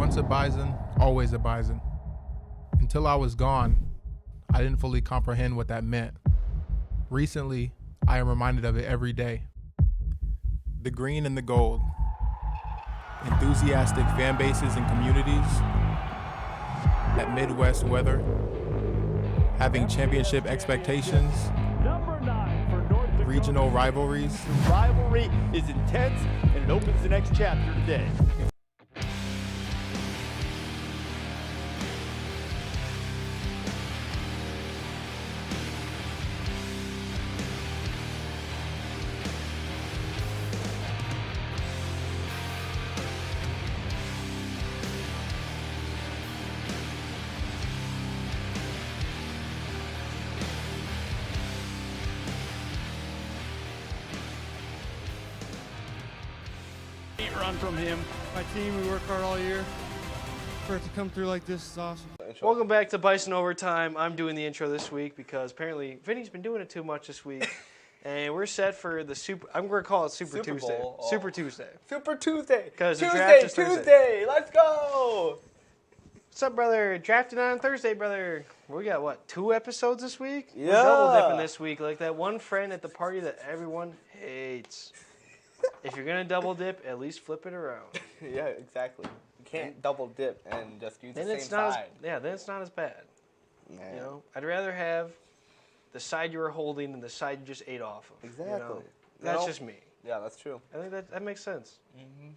Once a bison, always a bison. Until I was gone, I didn't fully comprehend what that meant. Recently, I am reminded of it every day. The green and the gold. Enthusiastic fan bases and communities. That Midwest weather. Having championship expectations. Regional rivalries. The rivalry is intense, and it opens the next chapter today. Run from him. My team, we work hard all year. For it to come through like this is awesome. Welcome back to Bison Overtime. I'm doing the intro this week because apparently Vinny's been doing it too much this week. And we're set for the I'm going to call it Super Tuesday. Bowl. Oh. Super Tuesday. Super Tuesday. Because the draft is Tuesday. Let's go. What's up, brother? Drafted on Thursday, brother. We got, what, 2 episodes this week? Yeah. We're double dipping this week. Like that one friend at the party that everyone hates. If you're going to double dip, at least flip it around. Yeah, exactly. You can't double dip and just use Then the it's same not side. then it's not as bad. Man. You know, I'd rather have the side you were holding than the side you just ate off of. Exactly. You know? That's just me. Yeah, that's true. I think that makes sense. Mm-hmm.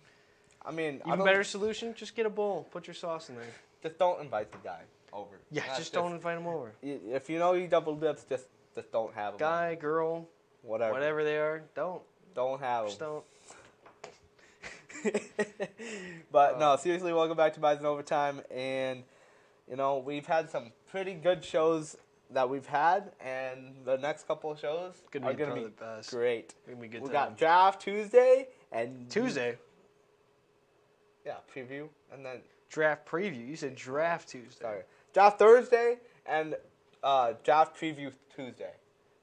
I mean, Even better solution, just get a bowl, put your sauce in there. Just don't invite the guy over. Yeah, just don't invite him over. If you know he double dips, just don't have him. Guy, girl, whatever they are, don't have him. just don't. But no, seriously, welcome back to Bison Overtime, and you know we've had some pretty good shows that we've had, and the next couple of shows are going to be the best. great. Gonna be good. We got Draft Tuesday and Tuesday. Yeah, preview and then Draft preview. You said Draft Tuesday. sorry, Draft Thursday and Draft Preview Tuesday.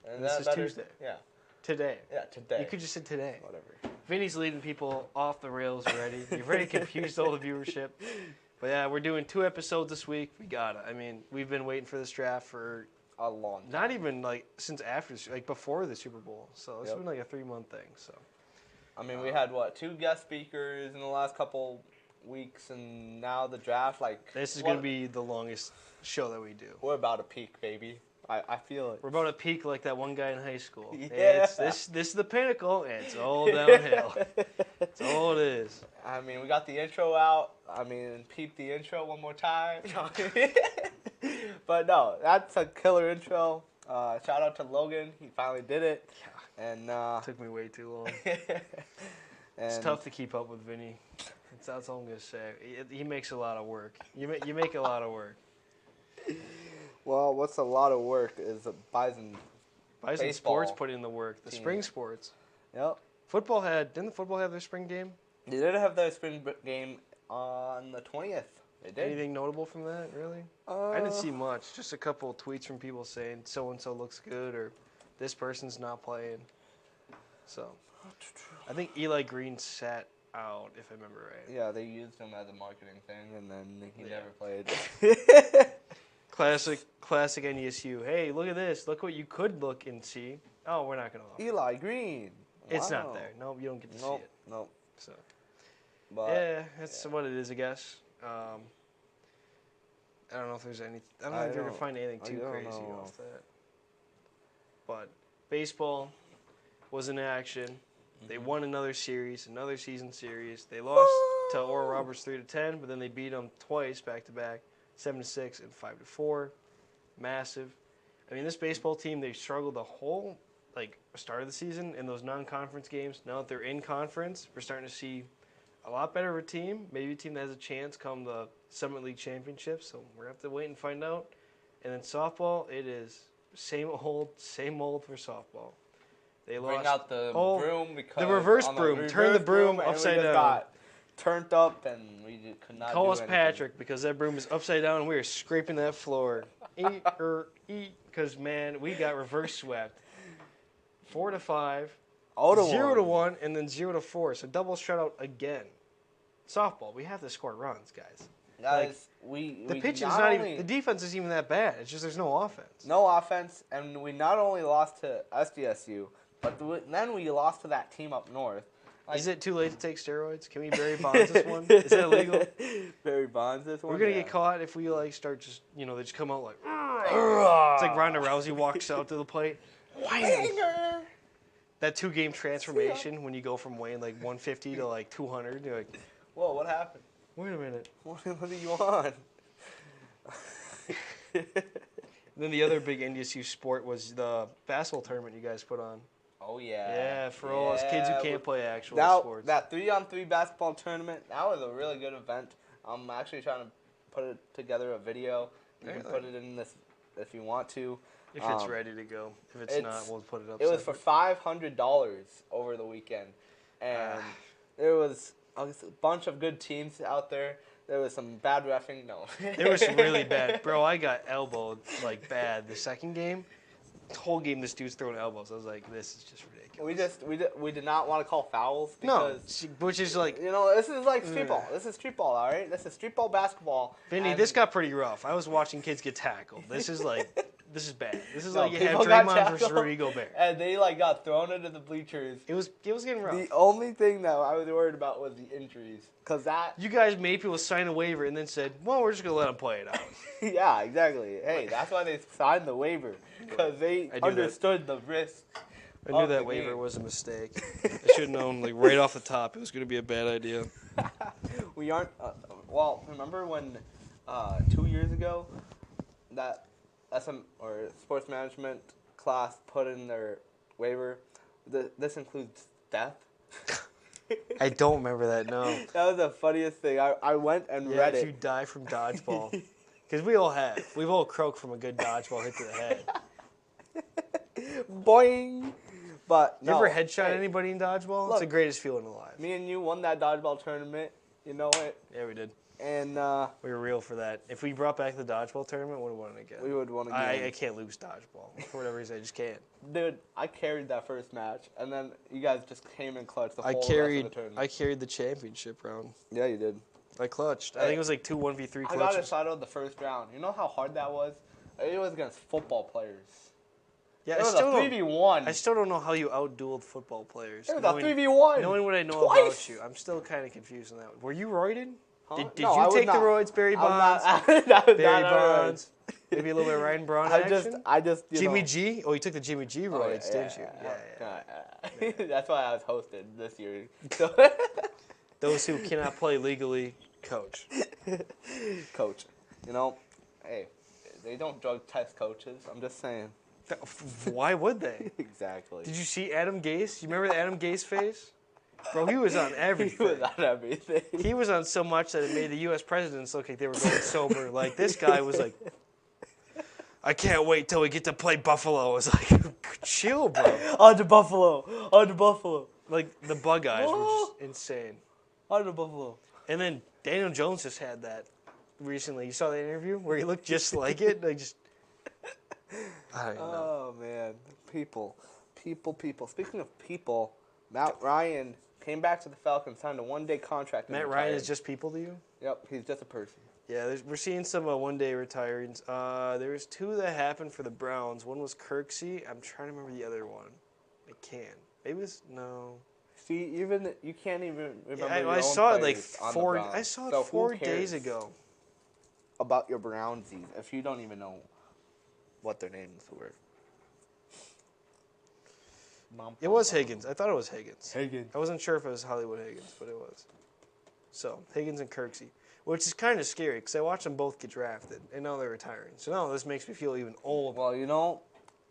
And this is Tuesday. Yeah. Today. Yeah, today. You could just say today. Whatever. Vinny's leading people off the rails already. You've already confused all the viewership. But yeah, we're doing 2 episodes this week. We got it. I mean, we've been waiting for this draft for a long time. Not even like since after, like before the Super Bowl. So it's been like a 3-month thing. So. I mean, we had 2 guest speakers in the last couple weeks, and now the draft. Like this is gonna be the longest show that we do. We're about to peak, baby. I feel it. We're about to peak like that one guy in high school. Yeah. This is the pinnacle, and it's all downhill. That's all it is. I mean, we got the intro out. I mean, peep the intro one more time. But no, that's a killer intro. Shout out to Logan. He finally did it. Yeah. And took me way too long. It's tough to keep up with Vinny. That's all I'm gonna say. He makes a lot of work. You make a lot of work. Well, what's a lot of work is a Bison Sports put in the work. The spring sports. Yep. Didn't the football have their spring game? They did have their spring game on the 20th. They did. Anything notable from that, really? I didn't see much. Just a couple of tweets from people saying so-and-so looks good or this person's not playing. So, I think Eli Green sat out, if I remember right. Yeah, they used him as a marketing thing, and then he never played. Classic NDSU. Hey, look at this. Look what you could look and see. Oh, we're not going to. Eli Green. It's not there. No, you don't get to see it. Nope. So, but, yeah, that's what it is, I guess. I don't know if there's any. I don't know if you're gonna find anything too crazy off that. But baseball was in action. Mm-hmm. They won another season series. They lost to Oral Roberts 3-10, but then they beat them twice back to back, 7-6 and 5-4. Massive. I mean, this baseball team, they struggled the whole start of the season in those non-conference games. Now that they're in conference, we're starting to see a lot better of a team. Maybe a team that has a chance come the Summit League Championship. So we're going to have to wait and find out. And then softball, it is same old for softball. They bring out the broom because the reverse broom. Turn the broom upside down. Got turned up and we could not Call do us anything. Patrick because that broom is upside down and we are scraping that floor. Because, man, we got reverse swept. 4-5, 0-1, and then 0-4. So double shutout again. softball. We have to score runs, guys. Guys, The pitch is not even. The defense isn't even that bad. It's just there's no offense. No offense, and we not only lost to NDSU, but then we lost to that team up north. Is it too late to take steroids? Can we Barry Bonds this one? Is that illegal? Barry Bonds this one? We're gonna get caught if we start just they just come out like. It's like Ronda Rousey walks out to the plate. Wham! That 2-game transformation when you go from weighing like 150 to like 200. You're like, whoa, what happened? Wait a minute. What are you on? Then the other big NDSU sport was the basketball tournament you guys put on. Oh, yeah. Yeah, for all us kids who can't play actual sports. That 3-on-3 basketball tournament, that was a really good event. I'm actually trying to put together a video. You can put it in this if you want to. If it's ready to go. If it's not, we'll put it up. It was for $500 over the weekend. And there was a bunch of good teams out there. There was some bad reffing. No. There was some really bad. Bro, I got elbowed like bad the second game. The whole game, this dude's throwing elbows. I was like, this is just ridiculous. We did not want to call fouls because which is like this is like street ball. This is street ball, all right. This is street ball basketball. Vinny, this got pretty rough. I was watching kids get tackled. This is bad. This is like you have people got Draymond versus tackled, Rudy Gobert. And they got thrown into the bleachers. It was getting rough. The only thing that I was worried about was the injuries, cause you guys made people sign a waiver and then said, well, we're just gonna let them play it out. Yeah, exactly. Hey, that's why they signed the waiver, because they understood the risk. I knew that waiver was a mistake. I should have known, like, right off the top, it was going to be a bad idea. We aren't. Remember when 2 years ago that or sports management class put in their waiver? This includes death. I don't remember that. No. That was the funniest thing. I went and read it. If you die from dodgeball, because we all have. We've all croaked from a good dodgeball hit to the head. Boing. But you ever headshot anybody in dodgeball? It's the greatest feeling alive. Me and you won that dodgeball tournament. You know it. Yeah, we did. And we were real for that. If we brought back the dodgeball tournament, we would have won it again. We would won again. I can't lose dodgeball. For whatever reason, I just can't. Dude, I carried that first match, and then you guys just came in clutch the whole rest of the tournament. I carried the championship round. Yeah, you did. I clutched. I think it was like 2 1v3 clutches. I got excited the first round. You know how hard that was? It was against football players. Yeah, it was a 3v1. I still don't know how you outdueled football players. It was a 3v1. Knowing what I know about you, I'm still kind of confused on that. Were you roided? Huh? Did you take the roids, Barry Bonds? Barry Bonds. Maybe a little bit of Ryan Braun action? I just Jimmy G? Oh, you took the Jimmy G roids, didn't you? Yeah. That's why I was hosted this year. So Those who cannot play legally, coach. Coach. Hey, they don't drug test coaches. I'm just saying. Why would they? Exactly. Did you see Adam Gase? You remember the Adam Gase face? Bro, he was on everything. He was on everything. He was on so much that it made the U.S. presidents look like they were going sober. Like, this guy was like, I can't wait till we get to play Buffalo. I was like, chill, bro. On to Buffalo. Like, the bug eyes were just insane. On to Buffalo. And then Daniel Jones just had that recently. You saw that interview where he looked just like it? Like, just... I don't know. Oh, man. People. Speaking of people, Matt Ryan came back to the Falcons, signed a one-day contract. Matt Ryan is just people to you? Yep, he's just a person. Yeah, we're seeing some one-day retirings. There's 2 that happened for the Browns. One was Kirksey. I'm trying to remember the other one. I can't. Maybe it was, no. See, even you can't even remember your I own saw it like four. I saw it 4 days ago. About your Brownsies, if you don't even know what their names were. It was Higgins. I thought it was Higgins. Higgins. I wasn't sure if it was Hollywood Higgins, but it was. So, Higgins and Kirksey. Which is kind of scary, because I watched them both get drafted, and now they're retiring. So now this makes me feel even old. Well, you know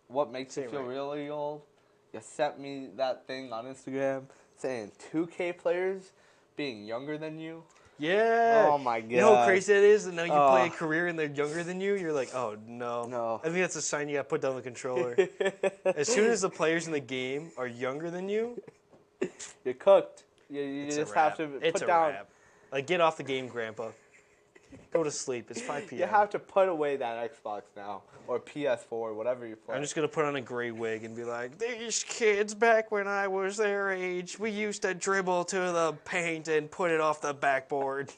what makes me feel really old? You sent me that thing on Instagram saying 2K players being younger than you. Yeah. Oh, my God. You know how crazy that is? And now you play a career and they're younger than you? You're like, oh, no. No. I think that's a sign you got to put down the controller. As soon as the players in the game are younger than you, you're cooked. You just have to it's put a down. wrap. Like, get off the game, Grandpa. Go to sleep. It's 5 p.m. You have to put away that Xbox now, or PS4, whatever you play. I'm just going to put on a gray wig and be like, these kids back when I was their age, we used to dribble to the paint and put it off the backboard.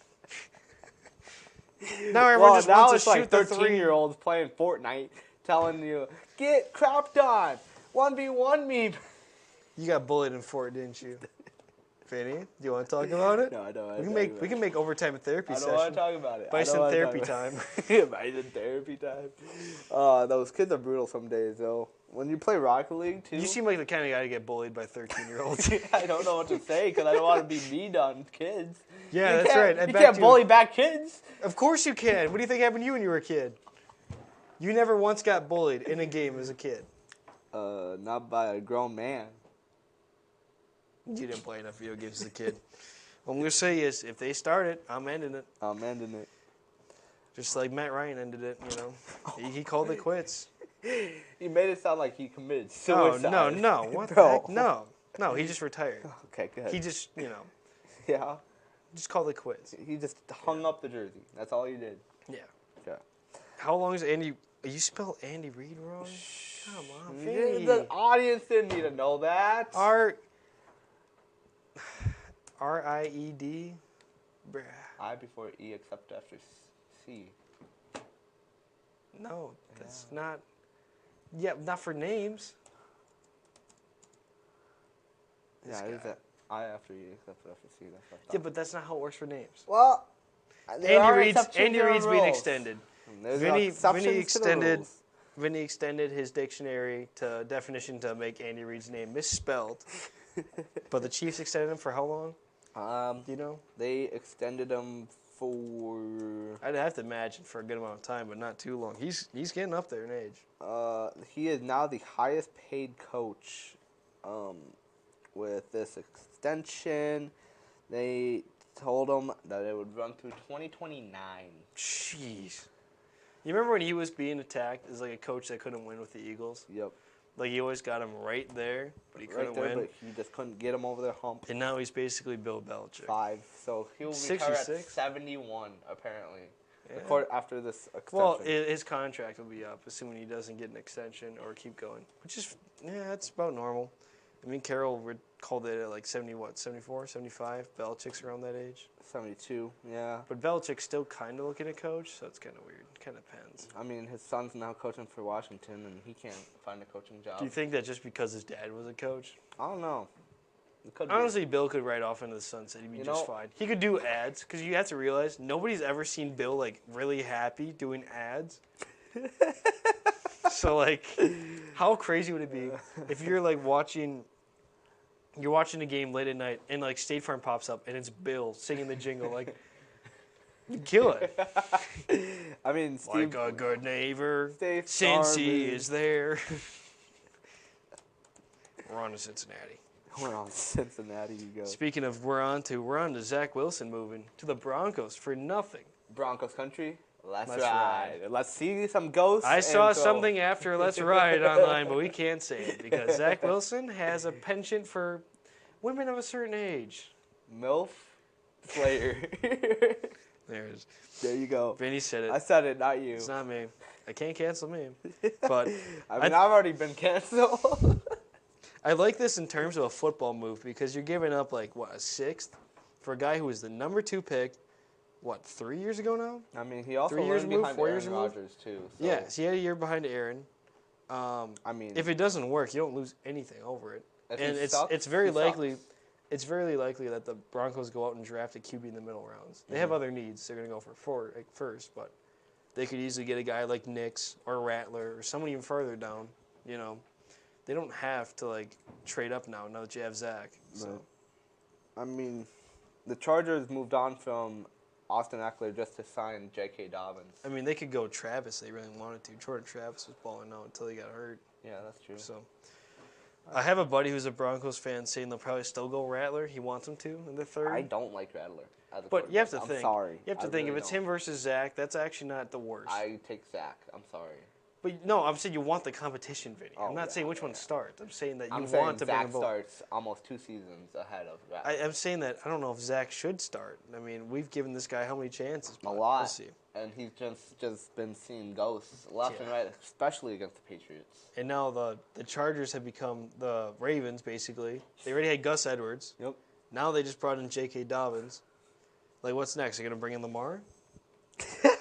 Now everyone just wants to shoot like the 13-year-olds playing Fortnite telling you, get crapped on, 1v1 me. You got bullied in Fort, didn't you? Vinny, do you want to talk about it? No, I don't. We can make overtime a therapy session. I don't want to talk about it. Bison therapy time. Bison therapy time. Those kids are brutal some days, though. When you play Rocket League, too. You seem like the kind of guy to get bullied by 13-year-olds. I don't know what to say because I don't want to be mean on kids. Yeah, that's right. You can't bully back kids. Of course you can. What do you think happened to you when you were a kid? You never once got bullied in a game as a kid. Not by a grown man. You didn't play enough video games as a kid. What I'm going to say is, if they start it, I'm ending it. I'm ending it. Just like Matt Ryan ended it, you know. He called it quits. He made it sound like he committed suicide. No. What the heck? No, he just retired. Okay, good. He just, Yeah. just called it quits. He just hung up the jersey. That's all he did. Yeah. Yeah. How long is Andy... You spelled Andy Reid wrong? Come on, Vinny. The audience didn't need to know that. R-I-E-D? Bruh. I before E except after C. No, that's not... Yeah, not for names. Yeah, it is that I after E except after C. That's what I thought. Yeah, but that's not how it works for names. Well, Andy Reid's being extended. Vinny extended his dictionary to definition to make Andy Reid's name misspelled. But the Chiefs extended him for how long? Do you know? They extended him for... I'd have to imagine for a good amount of time, but not too long. He's getting up there in age. He is now the highest paid coach with this extension. They told him that it would run through 2029. Jeez. You remember when he was being attacked as like a coach that couldn't win with the Eagles? Yep. Like he always got him right there, but he couldn't win. But he just couldn't get him over the hump. And now he's basically Bill Belichick. 5. So he'll retire 66? at 71, apparently. Yeah. After this extension. Well, his contract will be up, assuming he doesn't get an extension or keep going. Which is, that's about normal. I mean, Carroll called it at like 74, 75. Belichick's around that age. 72, yeah. But Belichick's still kind of looking to coach, so it's kind of weird. Kind of depends. I mean, his son's now coaching for Washington, and he can't find a coaching job. Do you think that just because his dad was a coach? I don't know. Honestly, Bill could ride off into the sunset. He'd be just fine. He could do ads, because you have to realize, nobody's ever seen Bill, like, really happy doing ads. So, like, how crazy would it be if you're, like, watching a game late at night, and, like, State Farm pops up, and it's Bill singing the jingle, like... You kill it. I mean, like a good neighbor, Cincy is there. We're on to Cincinnati. We're on Cincinnati, you go. Speaking of we're on to Zach Wilson moving to the Broncos for nothing. Broncos country, let's ride. Let's see some ghosts. I saw something after Let's Ride online, but we can't say it because Zach Wilson has a penchant for women of a certain age. MILF Slayer. There it is. There you go. Vinny said it. I said it, not you. It's not me. I can't cancel me. But I've already been canceled. I like this in terms of a football move because you're giving up, like, what, a sixth for a guy who was the number 2 pick, 3 years ago now? I mean, he also 3 years learned removed, behind 4 Aaron years removed? Rodgers, too. So. Yes, he had a year behind Aaron. I mean, if it doesn't work, you don't lose anything over it. And it's very likely that the Broncos go out and draft a QB in the middle rounds. They have other needs. They're going to go for first, but they could easily get a guy like Nix or Rattler or someone even further down. You know, they don't have to like trade up now that you have Zach. So, I mean, the Chargers moved on from Austin Eckler just to sign J.K. Dobbins. I mean, they could go Travis. They really wanted to. Jordan Travis was balling out until he got hurt. Yeah, that's true. So. I have a buddy who's a Broncos fan saying they'll probably still go Rattler. He wants him to in the third. I don't like Rattler. But you have to I'm think. sorry. You have to think if it's him versus Zach, that's actually not the worst. I take Zach. I'm sorry. But no, I'm saying you want the competition, Vinny. Oh, I'm not yeah, saying which yeah, one starts. I'm saying that you I'm want to saying bring Zach them both. starts almost 2 seasons ahead of Zach. I'm saying that I don't know if Zach should start. I mean, we've given this guy how many chances? A lot. We'll see. And he's just been seeing ghosts left and right, especially against the Patriots. And now the Chargers have become the Ravens, basically. They already had Gus Edwards. Yep. Now they just brought in J.K. Dobbins. Like, what's next? They're going to bring in Lamar? They're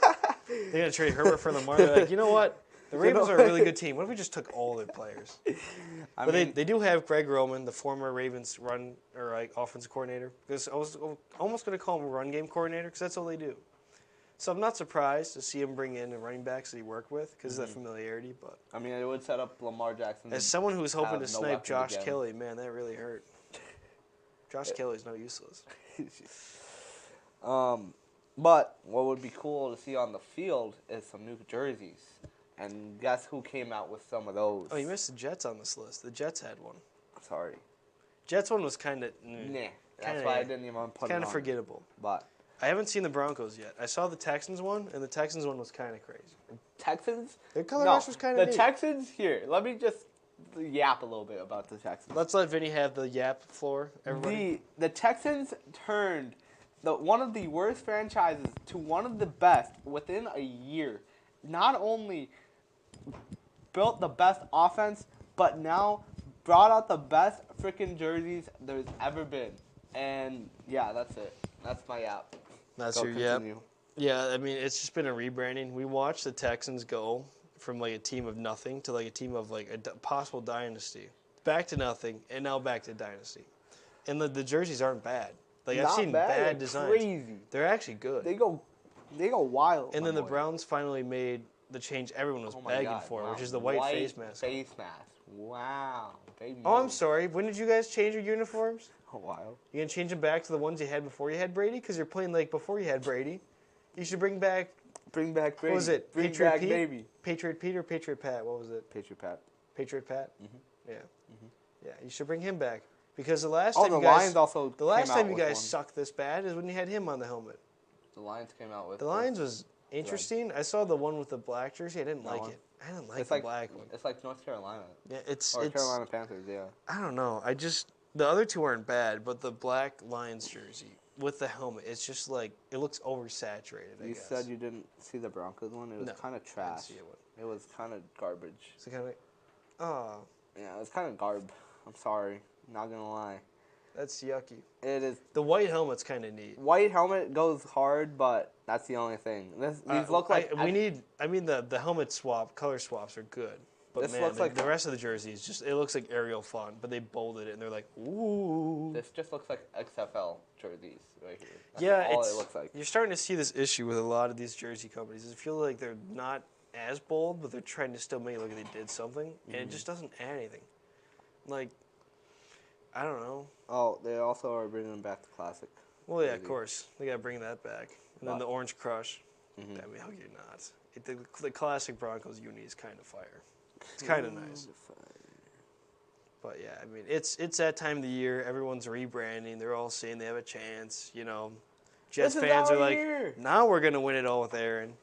going to trade Herbert for Lamar? They're like, you know what? The Ravens are a really good team. What if we just took all their players? But they do have Greg Roman, the former Ravens offensive coordinator. Because I was almost going to call him a run game coordinator because that's all they do. So I'm not surprised to see him bring in the running backs that he worked with because of that familiarity. But I mean, it would set up Lamar Jackson. as someone who was hoping to no snipe weapons Josh again. Kelly, man, that really hurt. Josh Kelly's no useless. But what would be cool to see on the field is some new jerseys. And guess who came out with some of those? Oh, you missed the Jets on this list. The Jets had one. Sorry. Jets one was kind of Nah. That's why I didn't even put it on. kind of forgettable. But I haven't seen the Broncos yet. I saw the Texans one, and the Texans one was kind of crazy. Texans? Their color rush was kind of The neat. Texans, here, let me just yap a little bit about the Texans. Let's let Vinny have the yap floor, everybody. The Texans turned one of the worst franchises to one of the best within a year. Not only built the best offense, but now brought out the best freaking jerseys there's ever been. And yeah, that's it. That's my yap. That's Go your yap. continue. Yeah, I mean, it's just been a rebranding. We watched the Texans go from like a team of nothing to like a team of like a possible dynasty. Back to nothing, and now back to dynasty. And the jerseys aren't bad. Like I've Not seen bad, bad they're designs. crazy. They're actually good. They go wild. And my then the boy. Browns finally made the change everyone was Oh my begging God, for, wow. which is the white face mask. Face mask. Wow. Baby. Oh, I'm sorry. When did you guys change your uniforms? A while. You gonna change them back to the ones you had before you had Brady? Because you're playing like before you had Brady. You should bring back. Bring back Brady. What was it? Bring Patriot back Pete? baby. Patriot Pete or Patriot Pat? What was it? Patriot Pat. Patriot Pat. Mhm. Yeah. Mhm. Yeah. You should bring him back because the last Oh, time the you guys Lions also. the last came out time you with guys one. sucked this bad is when you had him on the helmet. The Lions came out with. The Lions was interesting. I saw the one with the black jersey. I didn't That like one? it. I didn't like It's the like black one. It's like North Carolina Yeah, it's or Carolina Panthers. Yeah. I don't know. The other two aren't bad, but the black Lions jersey with the helmet, it's just like it looks oversaturated. I You guess. said you didn't see the Broncos one. It was No, kind of I didn't trash. see it. It was kind of garbage. It's kind of, oh, Yeah, it was kind of garb. I'm sorry. Not gonna lie. that's yucky. It is. The white helmet's kind of neat. White helmet goes hard, but that's the only thing. These look like. The helmet color swaps are good. But This man, looks like- the rest of the jersey is just, it looks like aerial font, but they bolded it and they're like, ooh. This just looks like XFL jerseys right here. That's Yeah, all it looks like. You're starting to see this issue with a lot of these jersey companies. I feel like they're not as bold, but they're trying to still make it look like they did something, and it just doesn't add anything. Like, I don't know. Oh, they also are bringing back the classic. Well, yeah, of jersey. course. They got to bring that back. And then the Orange Crush. Mhm. I mean, how could you not? The classic Broncos uni is kind of fire. It's kind of nice. But yeah, I mean, it's that time of the year. Everyone's rebranding. They're all saying they have a chance. You know, Jets This is fans our are like, year. now we're gonna win it all with Aaron.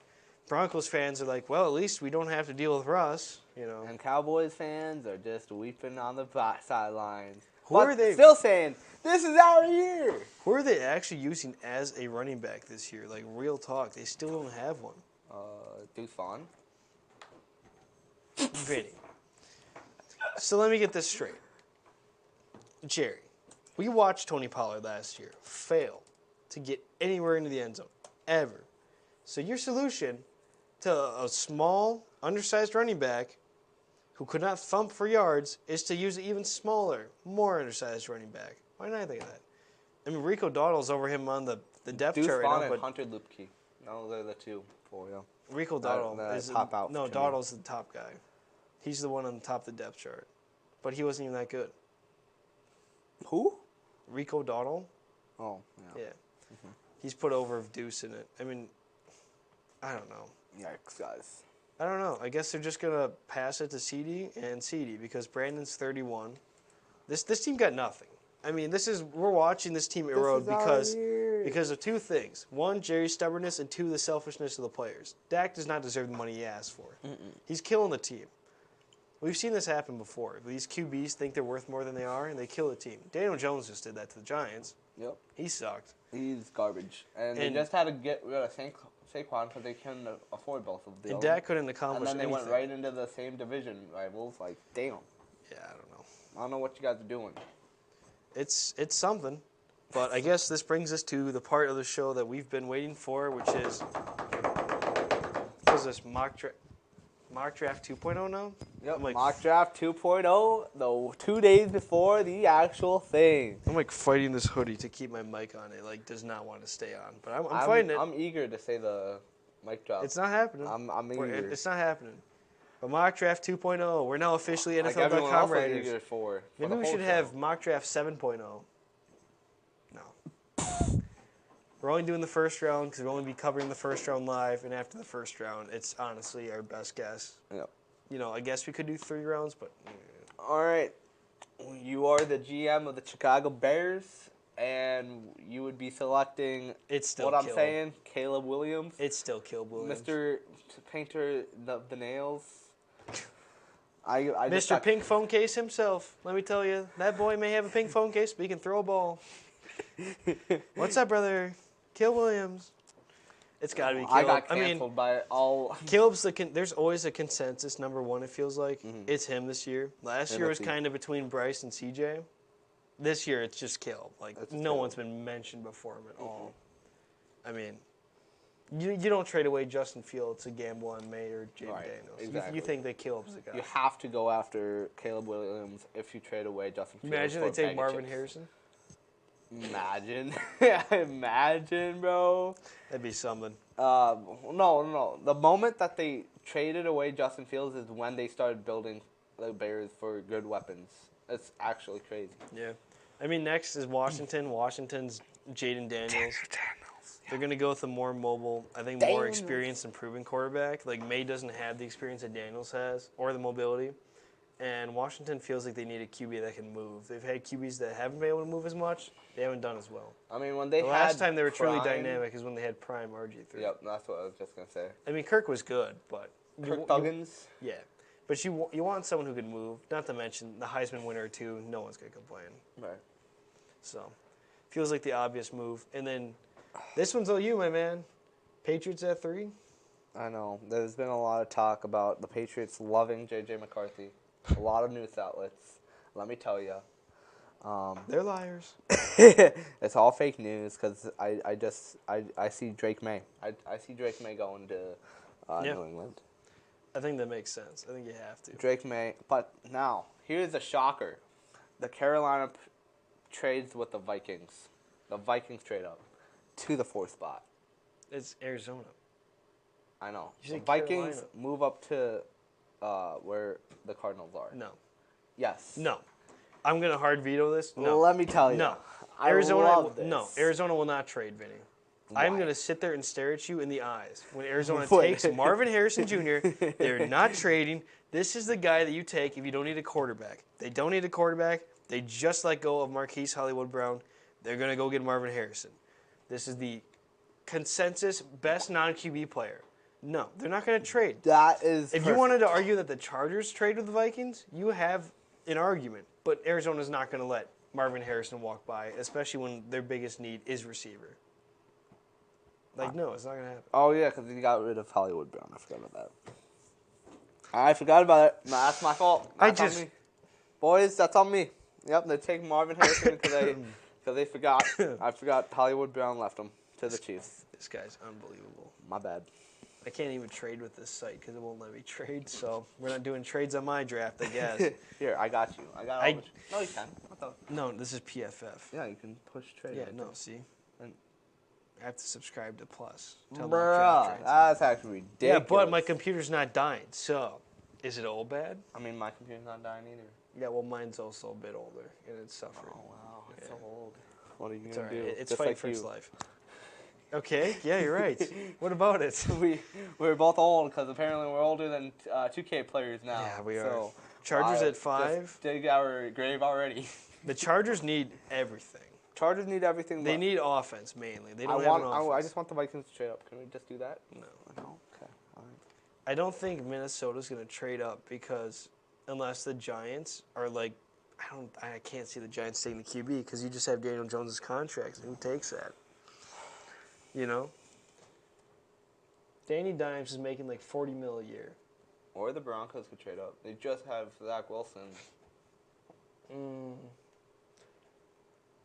Broncos fans are like, well, at least we don't have to deal with Russ. You know, And Cowboys fans are just weeping on the sidelines. Who But are they- still saying, this is our year. who are they actually using as a running back this year? Like real talk, they still don't have one. Deuce Vaughn. Vinny. So let me get this straight. Jerry, we watched Tony Pollard last year fail to get anywhere into the end zone, ever. So your solution to a small, undersized running back who could not thump for yards is to use an even smaller, more undersized running back. Why didn't I think of that? I mean, Rico Dowdle's over him on the depth Deuce chart Vaughn right now, and but Hunter Lupke. No, they're the two for you. Rico That- Dowdle that is top out no, to me. Dowdle's the top guy. He's the one on the top of the depth chart, but he wasn't even that good. Who? Rico Dowdle, Oh, yeah. yeah, he's put over Deuce in it. I mean, I don't know. Yikes, guys. I don't know. I guess they're just gonna pass it to CD and CD because Brandon's 31. This team got nothing. I mean, we're watching this team erode because Because of two things. One, Jerry's stubbornness, and two, the selfishness of the players. Dak does not deserve the money he asked for. He's killing the team. We've seen this happen before. These QBs think they're worth more than they are, and they kill the team. Daniel Jones just did that to the Giants. Yep. He sucked. He's garbage. And they just had to get rid of Saquon because they couldn't afford both of them. And Dak couldn't accomplish anything. And then they anything. went right into the same division rivals. Like, damn. Yeah, I don't know. I don't know what you guys are doing. It's something. But I guess this brings us to the part of the show that we've been waiting for, which is, what is this, mock draft 2.0 now? Yep, I'm like, mock draft 2.0, the 2 days before the actual thing. I'm like fighting this hoodie to keep my mic on. It like does not want to stay on, but I'm fighting it. I'm eager to say the mic drop. It's not happening. I'm eager. It's not happening. But mock draft 2.0, we're now officially like everyone NFL.com else is writers. eager for Maybe the we whole should show. have mock draft 7.0. No. We're only doing the first round because we'll only be covering the first round live, and after the first round, it's honestly our best guess. Yep. You know, I guess we could do 3 rounds, but All right. You are the GM of the Chicago Bears, and you would be selecting it's still what I'm Caleb. saying, Caleb Williams. It's still Caleb Williams. Mr. Painter the Nails. I just Mr. got- Pink Phone Case himself. Let me tell you, that boy may have a pink phone case, but he can throw a ball. What's up, brother? Caleb Williams. It's got to be Caleb. I got canceled by all. Caleb's there's always a consensus number one, it feels like. Mm-hmm. It's him this year. Last year was kind of between Bryce and CJ. This year it's just Caleb. Like, no one's been mentioned before him at all. I mean, you don't trade away Justin Fields to gamble on May or Jaden Right, Daniels. exactly. You think that Caleb's the guy. You have to go after Caleb Williams if you trade away Justin Fields. Imagine for they a take bag of Marvin chips. Harrison. Imagine. Imagine, bro. That'd be something. No. The moment that they traded away Justin Fields is when they started building the Bears for good weapons. It's actually crazy. Yeah. I mean, next is Washington. Washington's Jaden Daniels. They're going to go with a more mobile, I think more experienced and proven quarterback. Like, May doesn't have the experience that Daniels has or the mobility. And Washington feels like they need a QB that can move. They've had QBs that haven't been able to move as much. They haven't done as well. I mean, when they The last time they were truly dynamic is when they had prime RG3. Yep, that's what I was just going to say. I mean, Kirk was good, but... Kirk Thuggins? Yeah. But you want someone who can move. Not to mention the Heisman winner, too. No one's going to complain. Right. So, feels like the obvious move. And then, this one's all you, my man. Patriots at 3. I know. There's been a lot of talk about the Patriots loving J.J. McCarthy. A lot of news outlets. Let me tell you. They're liars. It's all fake news because I see Drake May. I see Drake May going to New England. I think that makes sense. I think you have to. Drake May. But now, here's the shocker. The Carolina trades with the Vikings. The Vikings trade up to the 4th spot. It's Arizona. I know. You The said Vikings Carolina. move up to where the Cardinals are. No. Yes. No. I'm going to hard veto this. No. Let me tell you. No. I Arizona, love this. No. Arizona will not trade Vinny. I'm Why? going to sit there and stare at you in the eyes. When Arizona Wait. takes Marvin Harrison Jr., they're not trading. This is the guy that you take if you don't need a quarterback. They don't need a quarterback. They just let go of Marquise Hollywood Brown. They're going to go get Marvin Harrison. This is the consensus best non-QB player. No, they're not going to trade. That is. If you wanted to argue that the Chargers trade with the Vikings, you have an argument. But Arizona's not going to let Marvin Harrison walk by, especially when their biggest need is receiver. Like, no, it's not going to happen. Oh, yeah, because he got rid of Hollywood Brown. I forgot about that. I forgot about it. No, that's my fault. That's on me. Boys, that's on me. Yep, they take Marvin Harrison because they forgot. I forgot Hollywood Brown left him to the Chiefs. This guy's unbelievable. My bad. I can't even trade with this site because it won't let me trade, so we're not doing trades on my draft, I guess. Here, I got you. I got all the... No, you can. What the... No, this is PFF. Yeah, you can push trade. Yeah, right no, there. see? And- I have to subscribe to Plus. Tell them Bruh, trades. that's actually ridiculous. Yeah, but my computer's not dying, so is it all bad? I mean, my computer's not dying either. Yeah, well, mine's also a bit older, and it's suffering. Oh, wow. It's Yeah. so old. What are you It's going all to right. do? It's Just fighting like for its you. life. Okay, yeah, you're right. What about it? We're both old because apparently we're older than 2K players now. Yeah, we are. So Chargers at just 5. dig our grave already. The Chargers need everything. Chargers need everything. They but need offense mainly. They I don't have an want. offense. I just want the Vikings to trade up. Can we just do that? No. No. Okay. All right. I don't think Minnesota's going to trade up because unless the Giants are like, I can't see the Giants taking the QB because you just have Daniel Jones' contract. Who takes that? You know? Danny Dimes is making like $40 million a year. Or the Broncos could trade up. They just have Zach Wilson.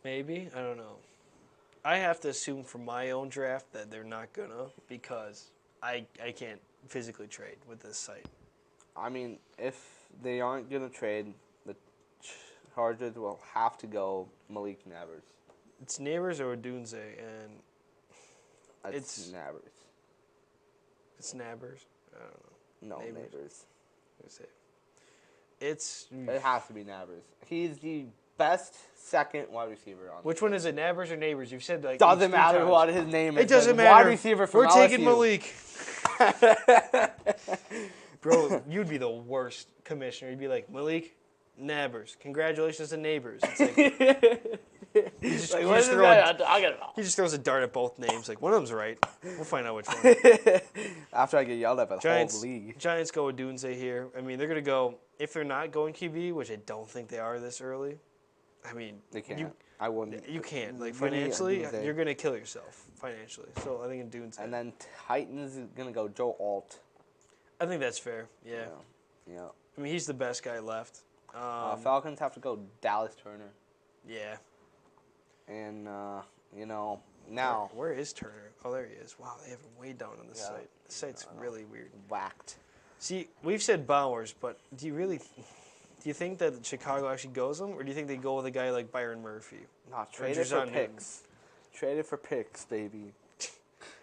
Maybe. I don't know. I have to assume for my own draft that they're not going to because I can't physically trade with this site. I mean, if they aren't going to trade, the Chargers will have to go Malik Nabers. It's Neighbors or Dunze, and It's Nabers. It's Nabbers. I don't know. No, Neighbors. Neighbors. Let's see. It's It has to be Nabers. He's the best second wide receiver on. Which one is it, Nabbers or Neighbors? You've said like Doesn't each three matter times. what his name is. It doesn't the matter. Wide receiver from We're LSU. taking Malik. Bro, you'd be the worst commissioner. You'd be like, Malik, Nabbers. Congratulations to Neighbors. It's like, he just throws a dart at both names. Like, one of them's right. We'll find out which one. After I get yelled at by the whole league. Giants go with Dunze here. I mean, they're going to go, if they're not going QB, which I don't think they are this early. I mean, They can't. I wouldn't. You can't. Like, Vinny and financially, Dunze. you're going to kill yourself financially. So I think in Dunze. And then Titans is going to go Joe Alt. I think that's fair. Yeah. Yeah. I mean, he's the best guy left. Falcons have to go Dallas Turner. Yeah. And, now. Where is Turner? Oh, there he is. Wow, they have him way down on the site. The site's really weird. Whacked. See, we've said Bowers, but do you think that Chicago actually goes him, or do you think they go with a guy like Byron Murphy? Not traded for picks. Traded for picks, baby.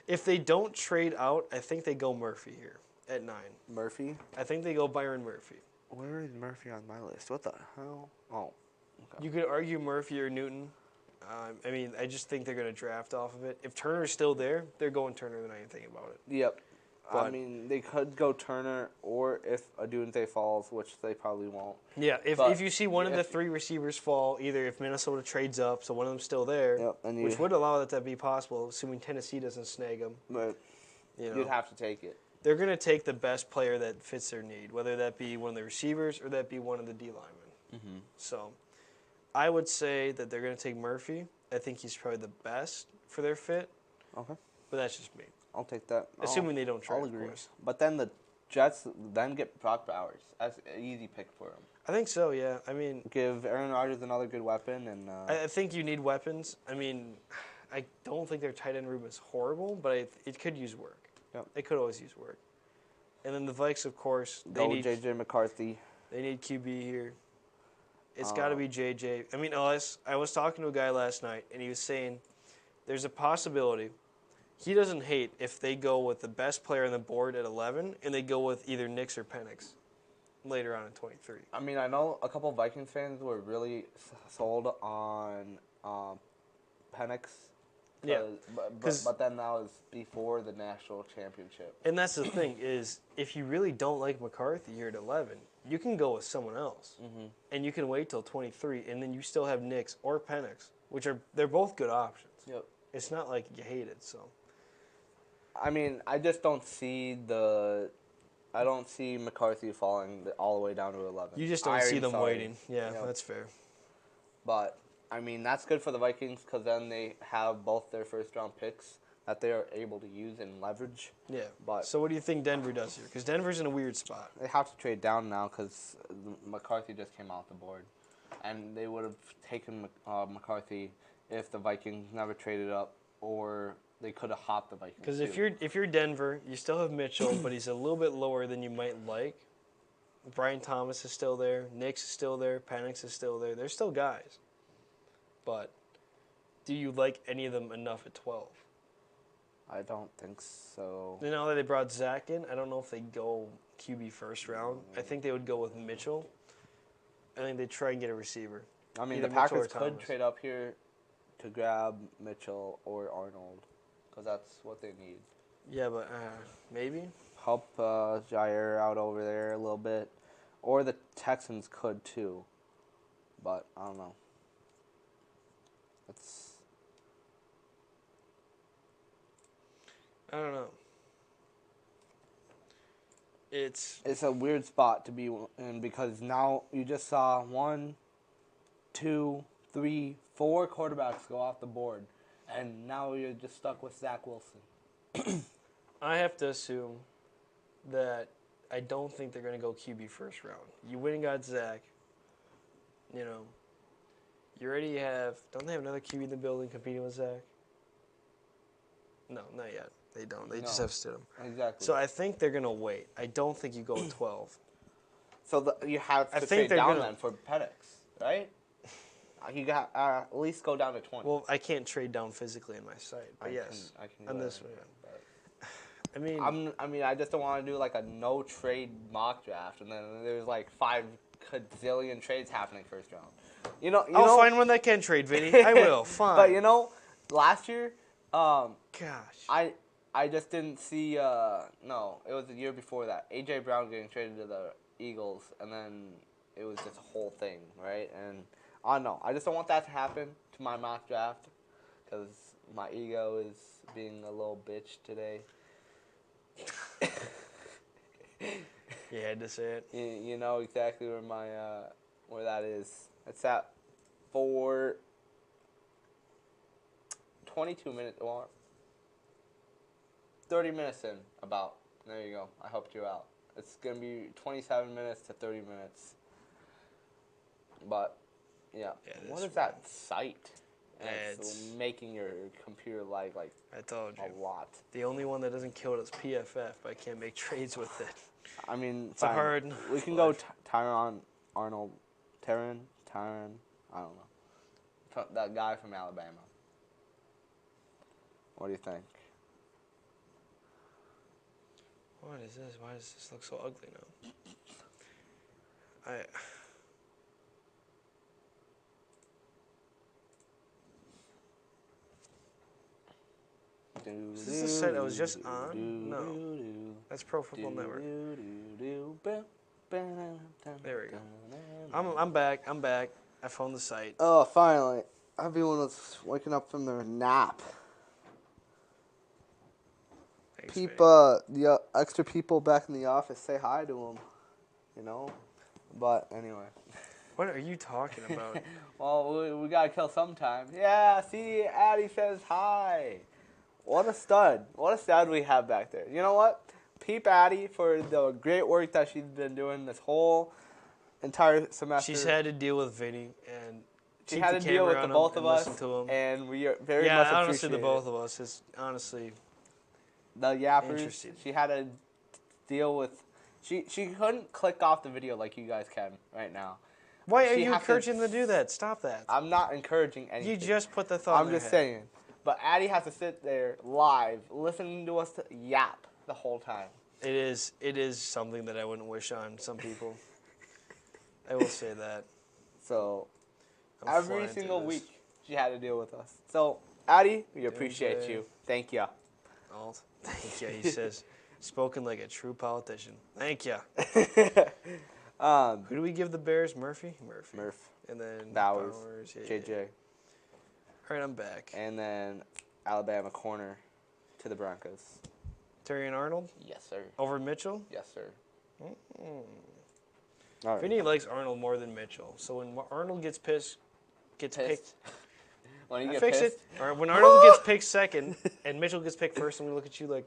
If they don't trade out, I think they go Murphy here at 9. Murphy? I think they go Byron Murphy. Where is Murphy on my list? What the hell? Oh. Okay. You could argue Murphy or Newton. I mean, I just think they're going to draft off of it. If Turner's still there, they're going Turner. They're not even thinking about it. Yep. But, I mean, they could go Turner, or if Adunze falls, which they probably won't. Yeah, if you see one of the 3 receivers fall, either if Minnesota trades up, so one of them's still there, which would allow that to be possible, assuming Tennessee doesn't snag them. But you'd have to take it. They're going to take the best player that fits their need, whether that be one of the receivers or that be one of the D linemen. Mm-hmm. So I would say that they're going to take Murphy. I think he's probably the best for their fit. Okay. But that's just me. I'll take that. Assuming they don't trade, I'll of agree. course. But then the Jets then get Brock Bowers. That's an easy pick for them. I think so, yeah. I mean, give Aaron Rodgers another good weapon. And I think you need weapons. I mean, I don't think their tight end room is horrible, but it could use work. Yep. It could always use work. And then the Vikes, of course, they need J.J. McCarthy. They need QB here. It's got to be J.J. I mean, I was talking to a guy last night, and he was saying there's a possibility he doesn't hate if they go with the best player on the board at 11, and they go with either Nix or Penix later on in 23. I mean, I know a couple of Vikings fans were really sold on Penix. Yeah, but then that was before the national championship. And that's the thing is, if you really don't like McCarthy here at 11, you can go with someone else, and you can wait till 23, and then you still have Nix or Penix, they're both good options. Yep. It's not like you hate it. So. I mean, I just don't see McCarthy falling all the way down to 11. You just don't see them waiting. Yeah, that's fair. But I mean, that's good for the Vikings because then they have both their first-round picks that they are able to use and leverage. Yeah. But so what do you think Denver does here? Because Denver's in a weird spot. They have to trade down now because McCarthy just came off the board. And they would have taken McCarthy if the Vikings never traded up, or they could have hopped the Vikings. Because if you're Denver, you still have Mitchell, but he's a little bit lower than you might like. Brian Thomas is still there. Nix is still there. Penix is still there. They're still guys. But do you like any of them enough at 12? I don't think so. Now that they brought Zach in, I don't know if they go QB first round. I think they would go with Mitchell. I think they'd try and get a receiver. I mean, Either the Mitchell Packers or could Thomas. trade up here to grab Mitchell or Arnold because that's what they need. Yeah, but maybe. Help Jair out over there a little bit. Or the Texans could too. But I don't know. I don't know. It's a weird spot to be in because now you just saw 1, 2, 3, 4 quarterbacks go off the board, and now you're just stuck with Zach Wilson. I have to assume that I don't think they're going to go QB first round. You went and got Zach. You know, you already have. Don't they have another QB in the building competing with Zach? No, not yet. They don't. They just have Stidham. Exactly. So I think they're going to wait. I don't think you go 12. So you have to trade down then for Penix, right? You got at least go down to 20. Well, I can't trade down physically in my site, but yes, I can on this one. Yeah. I mean, I just don't want to do like a no trade mock draft, and then there's like 5 gazillion trades happening first round. I'll find one that can trade, Vinny. I will. Fine. But last year, gosh, I just didn't see. No, it was the year before that. AJ Brown getting traded to the Eagles, and then it was just a whole thing, right? And I don't know. I just don't want that to happen to my mock draft because my ego is being a little bitch today. You had to say it. You know exactly where my where that is. It's at 22 minutes or 30 minutes in about. There you go. I helped you out. It's going to be 27 minutes to 30 minutes. But, yeah. What is that site? It's making your computer lag like I told you. a lot. The only one that doesn't kill it is PFF, but I can't make trades with it. I mean, it's a hard. We can go Tyron Arnold. Tyron. I don't know. That guy from Alabama. What do you think? What is this? Why does this look so ugly now? Is this the site I was just on? No. That's Pro Football Network. There we go. I'm back. I found the site. Oh, finally. Everyone was waking up from their nap. Thanks, The extra people back in the office, say hi to them, But anyway. What are you talking about? Well, we got to kill some time. Yeah, see, Addie says hi. What a stud. What a stud we have back there. You know what? Peep Addie for the great work that she's been doing this whole entire semester. She's had to deal with Vinny and she had to deal with the both of us, and we are very much appreciate honestly, the both of us is honestly the yappers. She had to deal with. She couldn't click off the video like you guys can right now. Why are you encouraging them to do that? Stop that. I'm not encouraging anything. You just put the thought. I'm just saying. But Addie has to sit there live, listening to us yap the whole time. It is something that I wouldn't wish on some people. I will say that. So, every single week, she had to deal with us. So, Addie, we appreciate you. Thank you. Alt. Thank you, he says. Spoken like a true politician. Thank you. Who do we give the Bears? Murphy. And then Bowers. Yeah, JJ. Yeah. All right, I'm back. And then Alabama corner to the Broncos. Terrion Arnold? Yes, sir. Over Mitchell? Yes, sir. Mm-hmm. All right. Vinny likes Arnold more than Mitchell. So when Arnold gets picked. When you I get fix pissed? it. All right, when Arnold gets picked second and Mitchell gets picked first, I'm going to look at you like,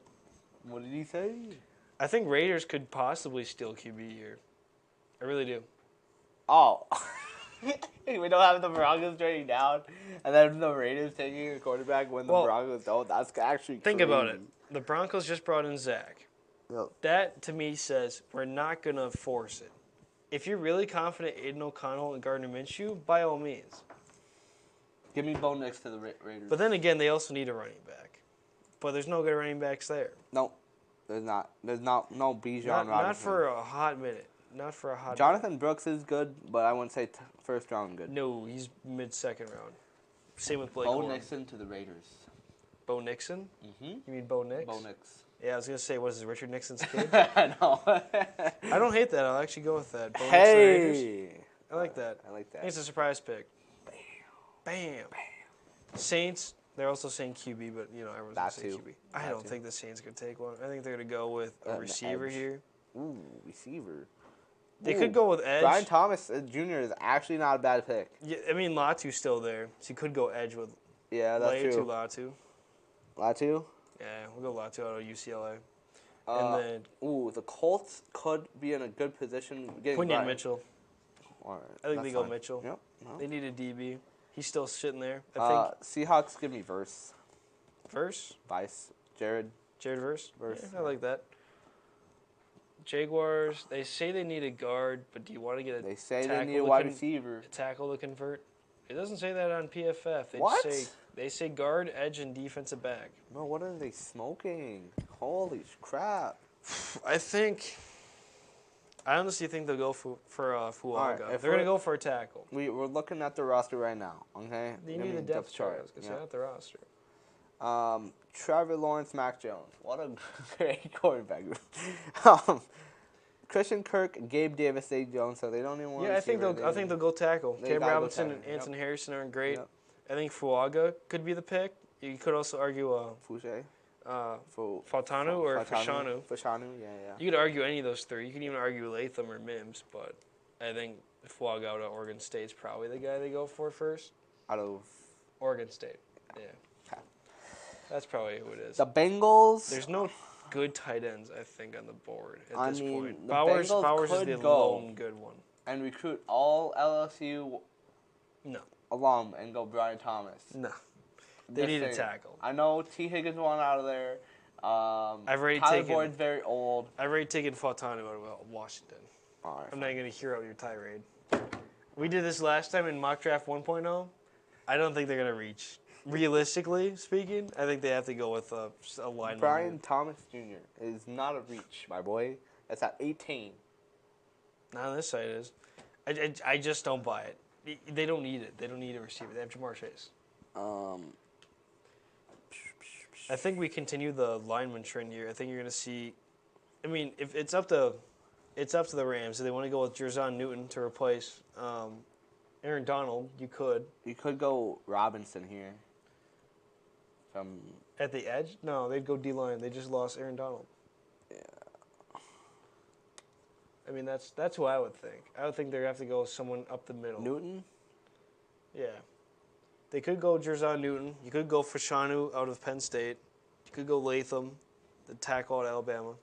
what did he say? I think Raiders could possibly steal QB here. I really do. Oh. We don't have the Broncos trading down, and then the Raiders taking a quarterback when the Broncos don't. That's actually think crazy. about it. The Broncos just brought in Zach. Yep. That, to me, says we're not going to force it. If you're really confident Aiden O'Connell and Gardner Minshew, by all means. Give me Bo Nix to the Raiders. But then again, they also need a running back. But there's no good running backs there. No, there's not. There's no Bijan Robinson. Not for a hot minute. Jonathan Brooks is good, but I wouldn't say first round good. No, he's mid-second round. Same with Blake Bo Horn. Nixon to the Raiders. Bo Nixon? Mm-hmm. You mean Bo Nix? Bo Nix. Yeah, I was going to say, what is it, Richard Nixon's kid? No. I don't hate that. I'll actually go with that. Bo Nixon Raiders. I like that. I like that. I think it's a surprise pick. Bam. Saints, they're also saying QB, but everyone's That gonna say too. QB. I That don't too. think the Saints could take one. I think they're gonna go with a An receiver edge. here. Ooh, receiver. They Ooh, could go with edge. Brian Thomas Jr. is actually not a bad pick. Yeah, I mean Latu's still there, so you could go edge with Yeah, that's true. Latu. Latu? Yeah, we'll go Latu out of UCLA. And then the Colts could be in a good position. Quinion Mitchell. All right, I think that's they go fine. Mitchell. Yep. No. They need a DB. He's still sitting there. I think Seahawks give me Verse. Verse. Vice. Jared Verse. Verse. Yeah, I like that. Jaguars. They say they need a guard, but do you want to get a They say they tackle need a to wide receiver. tackle to convert? It doesn't say that on PFF. They say guard, edge, and defensive back. Bro, what are they smoking? Holy crap. I honestly think they'll go for Fuaga. Right, They're going to go for a tackle. We're looking at the roster right now, okay? They need a depth chart. I was going to say, not the roster. Trevor Lawrence, Mac Jones. What a great quarterback. Christian Kirk, Gabe Davis, Zay Jones, so they don't even want to I think they'll go tackle. They Cam gotta go Robinson tackle. and Anthony Harrison aren't great. Yep. I think Fuaga could be the pick. You could also argue Fouché. Fautanu or Fashanu. Fashanu, yeah. You could argue any of those three. You could even argue Latham or Mims, but I think Fuaga out of Oregon State's probably the guy they go for first. Out of Oregon State, yeah. Okay. That's probably who it is. The Bengals. There's no good tight ends, I think, on the board at I this mean, point. the Bowers Bengals is could the go. lone good one. And recruit all LSU No. alum and go Brian Thomas. No. They Just need a saying. tackle. I know T. Higgins won out of there. I've already Tyler taken. Boyd's very old. I've already taken Fautanu out of Washington. All right, I'm not going to hear out your tirade. We did this last time in mock draft 1.0. I don't think they're going to reach. Realistically speaking, I think they have to go with a lineman. Brian Thomas Jr. is not a reach, my boy. That's at 18. Not on this side it is. I just don't buy it. They don't need it. They don't need a receiver. They have Jamar Chase. I think we continue the lineman trend here. I think you're going to see. I mean, if it's up to the Rams. If they want to go with Jerzon Newton to replace Aaron Donald, you could. You could go Robinson here. At the edge? No, they'd go D-line. They just lost Aaron Donald. Yeah. I mean, that's who I would think. I would think they'd have to go with someone up the middle. Newton? Yeah. They could go Jerzon Newton. You could go Fashanu out of Penn State. You could go Latham, the tackle at Alabama.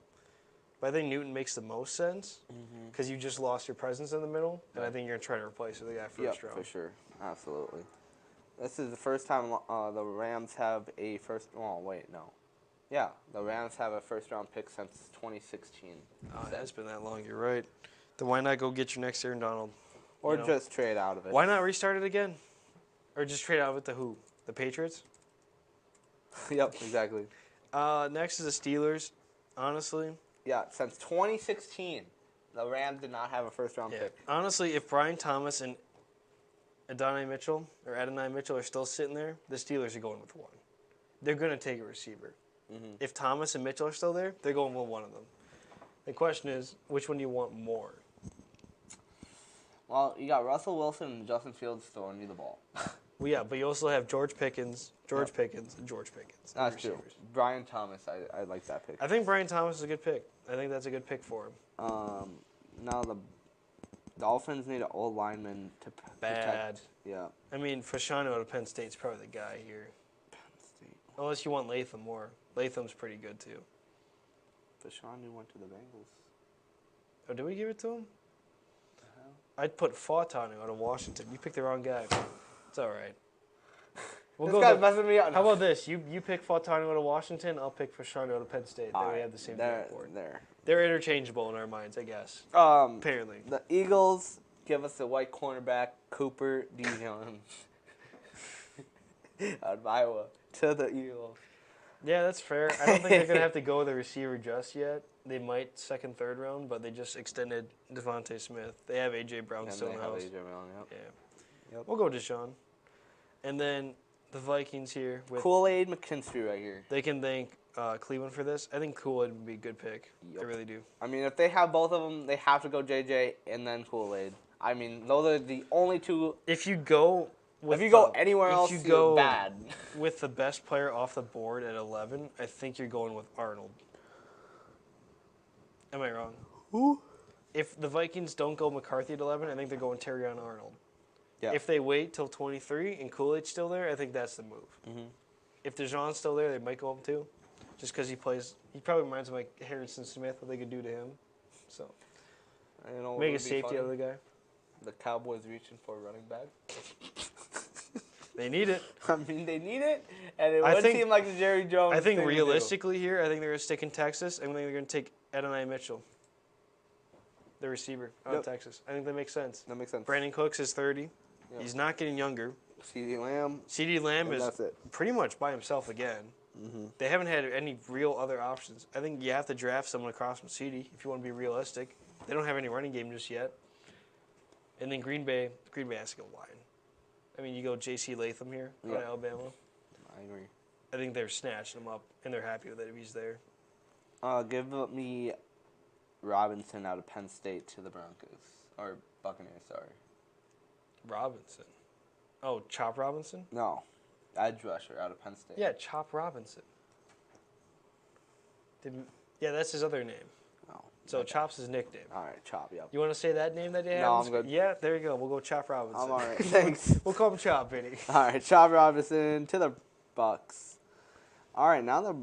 But I think Newton makes the most sense because you just lost your presence in the middle, and I think you're going to try to replace it with the guy first round. For sure. Absolutely. This is the first time the Rams have a first. Oh wait, no. Yeah, the Rams have a first-round pick since 2016. Oh, it has been that long. You're right. Then why not go get your next Aaron Donald? Or just trade out of it. Why not restart it again? Or just trade out of it to who? The Patriots? Yep, exactly. Next is the Steelers, honestly. Yeah, since 2016, the Rams did not have a first-round pick. Honestly, if Brian Thomas and Adonai Mitchell are still sitting there, the Steelers are going with one. They're going to take a receiver. If Thomas and Mitchell are still there, they're going with one of them. The question is, which one do you want more? Well, you got Russell Wilson and Justin Fields throwing you the ball. Well, yeah, but you also have George Pickens, and George Pickens. That's true. Brian Thomas, I like that pick. I think Brian Thomas is a good pick. I think that's a good pick for him. Now the Dolphins need an old lineman to Bad. protect. Yeah. I mean, Fashanu out of Penn State's probably the guy here. Penn State. Unless you want Latham more. Latham's pretty good, too. Fashanu went to the Bengals. Oh, did we give it to him? I'd put Fautanu out of Washington. You picked the wrong guy. It's all right. This guy's messing me up. How about this? You pick Fautanu out of Washington. I'll pick Fashanu out of Penn State. Then we have the same board. They're interchangeable in our minds, I guess. Apparently. The Eagles give us a white cornerback, Cooper DeJean, out of Iowa to the Eagles. Yeah, that's fair. I don't think they're going to have to go with a receiver just yet. They might second, third round, but they just extended Devontae Smith. They have A.J. Brown still in the house. Yeah. We'll go Deshaun. And then the Vikings here. With Kool-Aid McKinstry right here. They can thank Cleveland for this. I think Kool-Aid would be a good pick. Yep. I really do. I mean, if they have both of them, they have to go J.J. and then Kool-Aid. I mean, those are the only two. If you go If you go anywhere else, you're bad. With the best player off the board at 11, I think you're going with Arnold. Am I wrong? Who? If the Vikings don't go McCarthy at 11, I think they're going Terrion Arnold. Yeah. If they wait till 23 and Coolidge's still there, I think that's the move. Mm-hmm. If DeJean's still there, they might go him too, just because he probably reminds me of like Harrison Smith, what they could do to him. So, make a safety out of the guy. The Cowboys reaching for a running back. They need it. I mean, they need it, and it would seem like the Jerry Jones. I think realistically here, I think they're going to stick in Texas. I think they're going to take Adonai Mitchell, the receiver out of Texas. I think that makes sense. That makes sense. Brandon Cooks is 30. Yep. He's not getting younger. CeeDee Lamb is pretty much by himself again. Mm-hmm. They haven't had any real other options. I think you have to draft someone across from CeeDee if you want to be realistic. They don't have any running game just yet. And then Green Bay has to go wide. I mean, you go J.C. Latham here out of Alabama. I agree. I think they're snatching him up, and they're happy with it if he's there. Give me Robinson out of Penn State to the Broncos. Or Buccaneers, sorry. Robinson. Oh, Chop Robinson? No. Edge rusher out of Penn State. Yeah, Chop Robinson. Yeah, that's his other name. Oh. So Chop's his nickname. All right, Chop, yep. You want to say that name that they have? No, I'm good. Yeah, there you go. We'll go Chop Robinson. I'm all right, thanks. We'll call him Chop, Vinny. All right, Chop Robinson to the Bucks. All right, now the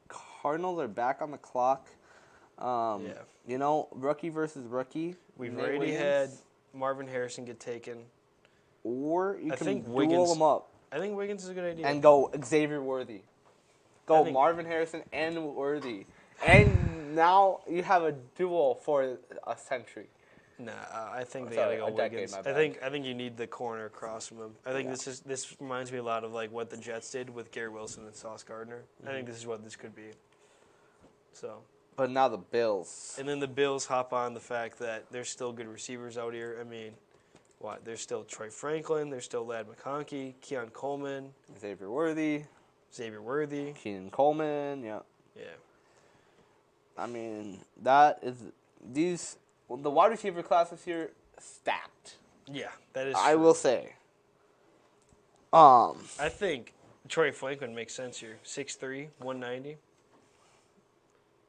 Cardinals are back on the clock. You know, rookie versus rookie. We've already had Marvin Harrison get taken. Or you can duel them up. I think Wiggins is a good idea. And go Xavier Worthy. Go Marvin Harrison and Worthy. And now you have a duel for a century. Nah, I think they gotta go Wiggins. I think you need the corner across from him. I think this reminds me a lot of like what the Jets did with Gary Wilson and Sauce Gardner. Mm-hmm. I think this is what this could be. So. But now the Bills. And then the Bills hop on the fact that there's still good receivers out here. I mean, there's still Troy Franklin. There's still Ladd McConkey, Keon Coleman, Xavier Worthy, Keenan Coleman. Yeah. Yeah. I mean, the wide receiver class this year stacked. Yeah, that is. I will say. I think Troy Franklin makes sense here. 6'3", 190.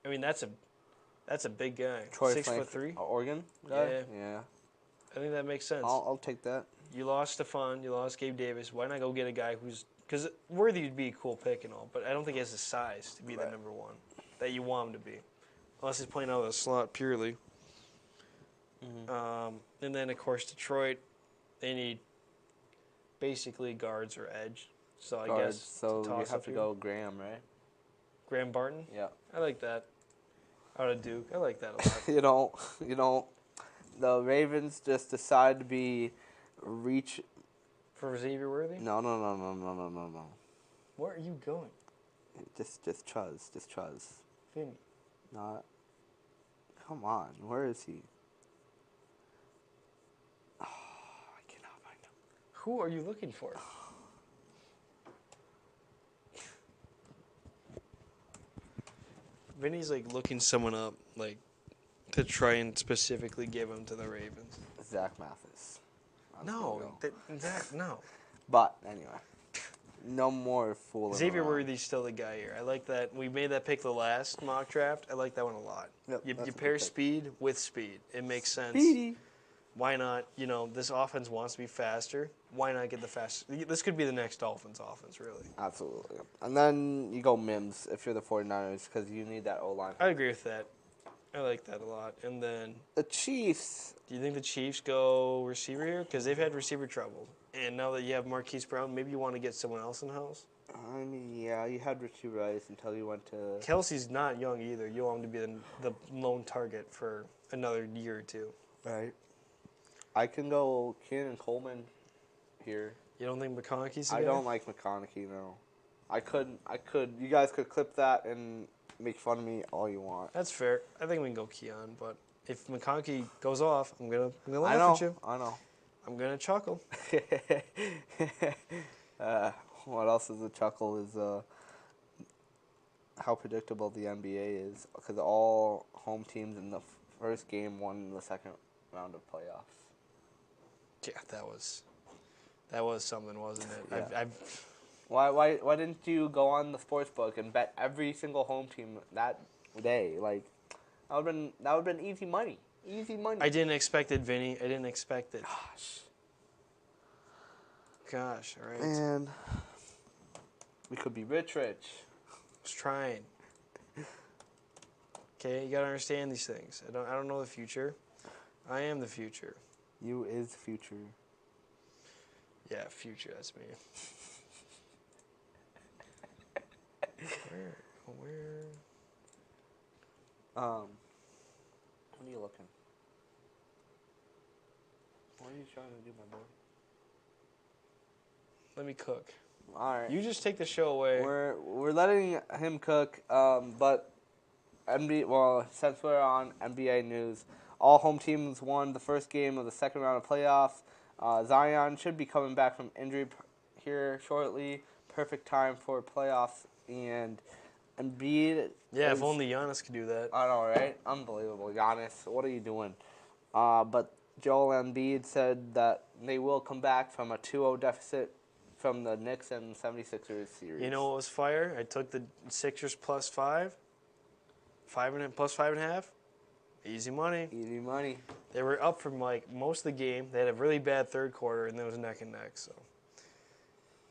I mean, that's a big guy. Troy 6'3". Oregon guy? Yeah. I think that makes sense. I'll take that. You lost Stephon. You lost Gabe Davis. Why not go get a guy who's... Because Worthy would be a cool pick and all, but I don't think he has the size to be the number one that you want him to be. Unless he's playing out of the slot purely. Mm-hmm. And then, of course, Detroit, they need basically guards or edge. So I guess so you have to go Graham, right? Graham Barton? Yeah. I like that. Out of Duke. I like that a lot. you know, the Ravens just decide to be reach. For Xavier Worthy? No. Where are you going? Just Chuz. Vinny. Not. Come on. Where is he? Oh, I cannot find him. Who are you looking for? Vinny's like looking someone up, like to try and specifically give him to the Ravens. Zach Mathis. No. But anyway, no more fooling. Xavier Worthy's still the guy here. I like that. We made that pick the last mock draft. I like that one a lot. Yep, you pair speed with speed. It makes sense. Speedy. Why not? You know, this offense wants to be faster. Why not get the fast? This could be the next Dolphins offense, really. Absolutely. And then you go Mims if you're the 49ers because you need that O-line. I agree with that. I like that a lot. And then the Chiefs. Do you think the Chiefs go receiver here? Because they've had receiver trouble. And now that you have Marquise Brown, maybe you want to get someone else in the house? I mean, yeah, you had Richie Rice until you went to... Kelsey's not young either. You want him to be the lone target for another year or two. Right. I can go Keenan Coleman here. You don't think McConaughey's I don't like McConaughey, no. I could. You guys could clip that and make fun of me all you want. That's fair. I think we can go Keon, but if McConaughey goes off, I'm gonna laugh at you. I know. I'm gonna chuckle. What else is a chuckle is how predictable the NBA is because all home teams in the first game won in the second round of playoffs. Yeah, that was That was something, wasn't it? Yeah. Why didn't you go on the sports book and bet every single home team that day? Like, that would have been easy money. Easy money. I didn't expect it, Vinny. I didn't expect it. Gosh, all right. And we could be rich. I was trying. Okay, you gotta understand these things. I don't know the future. I am the future. You is future. Yeah, future. That's me. Where? What are you looking? What are you trying to do, my boy? Let me cook. All right. You just take the show away. We're letting him cook. But since we're on NBA news, all home teams won the first game of the second round of playoffs. Zion should be coming back from injury here shortly. Perfect time for playoffs. And Embiid. Yeah, if only Giannis could do that. I know, right? Unbelievable. Giannis, what are you doing? But Joel Embiid said that they will come back from a 2-0 deficit from the Knicks and 76ers series. You know what was fire? I took the Sixers plus 5. 5.5. Easy money. Easy money. They were up from most of the game. They had a really bad third quarter, and it was neck and neck. So,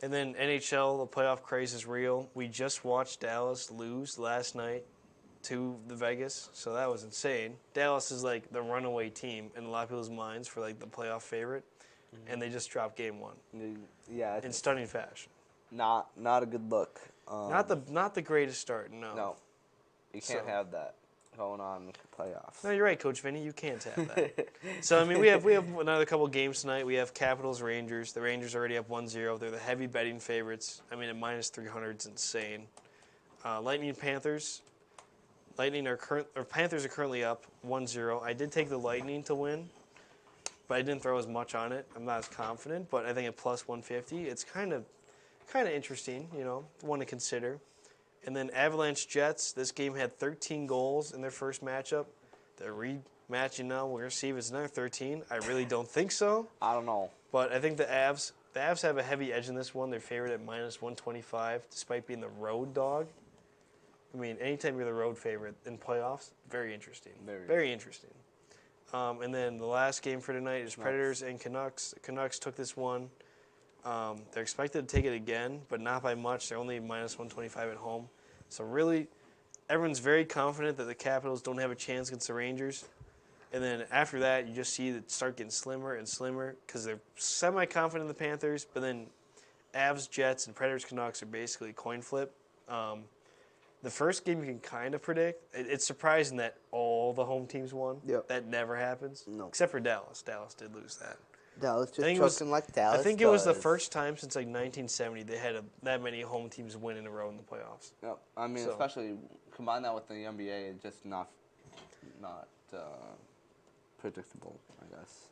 and then NHL, the playoff craze is real. We just watched Dallas lose last night to the Vegas, so that was insane. Dallas is like the runaway team in a lot of people's minds for like the playoff favorite, and they just dropped game 1. Yeah. In stunning fashion. Not a good look. Not the greatest start. No. No. You can't have that going on in the playoffs. No, you're right, Coach Vinny. You can't have that. So, I mean, we have another couple games tonight. We have Capitals Rangers. The Rangers are already up 1-0. They're the heavy betting favorites. I mean, at minus 300 is insane. Lightning Panthers. Panthers are currently up 1-0. I did take the Lightning to win, but I didn't throw as much on it. I'm not as confident, but I think at plus 150, it's kind of interesting, one to consider. And then Avalanche Jets, this game had 13 goals in their first matchup. They're rematching now. We're going to see if it's another 13. I really don't think so. I don't know. But I think the Avs have a heavy edge in this one. They're favored at minus 125, despite being the road dog. I mean, anytime you're the road favorite in playoffs, very interesting. Very interesting. And then the last game for tonight is Predators and Canucks. The Canucks took this one. They're expected to take it again, but not by much. They're only minus 125 at home. So really, everyone's very confident that the Capitals don't have a chance against the Rangers. And then after that, you just see it start getting slimmer and slimmer because they're semi-confident in the Panthers. But then Avs, Jets, and Predators, Canucks are basically a coin flip. The first game you can kind of predict. It's surprising that all the home teams won. Yep. That never happens. No. Except for Dallas. Dallas did lose that. Dallas just choking like Dallas I think it was the first time since 1970 they had that many home teams win in a row in the playoffs. Yep. I mean, especially combine that with the NBA, it's just not predictable, I guess.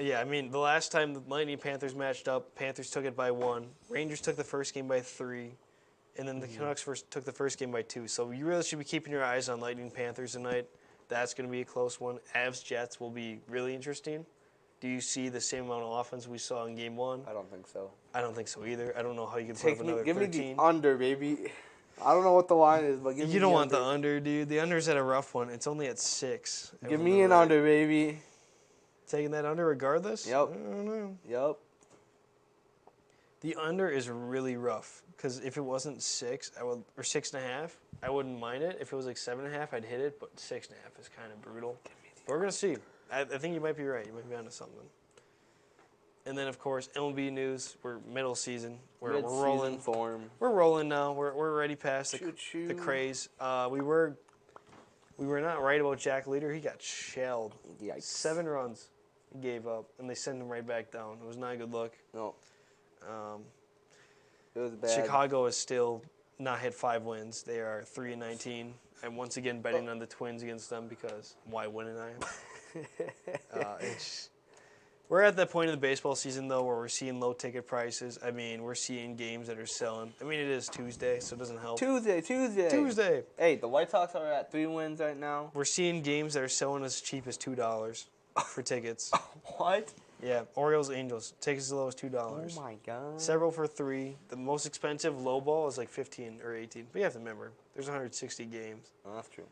Yeah, I mean, the last time the Lightning Panthers matched up, Panthers took it by 1. Rangers took the first game by 3. And then the Canucks took the first game by 2. So you really should be keeping your eyes on Lightning Panthers tonight. That's going to be a close one. Avs Jets will be really interesting. Do you see the same amount of offense we saw in Game 1? I don't think so. I don't think so either. I don't know how you can put up another 13. Give me the under, baby. I don't know what the line is, but give me You don't want the under, dude. The under's at a rough one. It's only at 6. Give me an under, baby. Taking that under regardless? Yep. I don't know. Yep. The under is really rough because if it wasn't 6, or 6.5, I wouldn't mind it. If it was like 7.5, I'd hit it, but 6.5 is kind of brutal. But we're gonna see. I think you might be right. You might be onto something. And then of course MLB news. We're middle season. We're rolling. Form. We're rolling now. We're already past the craze. We were not right about Jack Leader. He got shelled. Yikes. 7 runs he gave up, and they sent him right back down. It was not a good look. No. It was bad. Chicago is still not hit 5 wins. They are 3-19. I'm once again betting on the Twins against them because why wouldn't I? We're at that point of the baseball season, though, where we're seeing low ticket prices. I mean, we're seeing games that are selling. I mean, it is Tuesday, so it doesn't help. Tuesday. Hey, the White Sox are at 3 wins right now. We're seeing games that are selling as cheap as $2 for tickets. What? Yeah, Orioles, Angels. Tickets as low as $2. Oh my god. Several for $3. The most expensive low ball is like 15 or 18. But you have to remember, there's 160 games. Oh, that's true.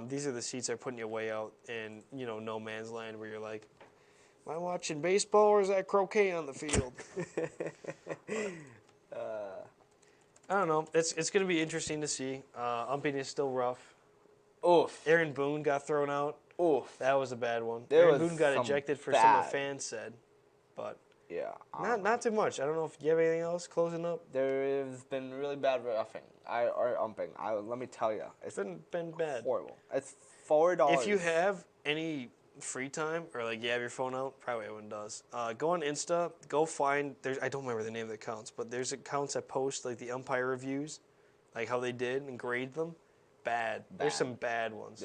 These are the seats that are putting you way out in, no man's land where you're like, am I watching baseball or is that croquet on the field? I don't know. It's going to be interesting to see. Umping is still rough. Oof. Aaron Boone got thrown out. Oof. That was a bad one. There Aaron was Boone got some ejected for bad. some of the fans said. But Yeah. not too much. I don't know if you have anything else closing up. There has been really bad roughing. Or umping. Let me tell you. It's been bad. Horrible. It's $4. If you have any free time or like you have your phone out, probably everyone does. Go on Insta. Go find. I don't remember the name of the accounts, but there's accounts that post like the umpire reviews, like how they did and grade them. Bad. There's some bad ones.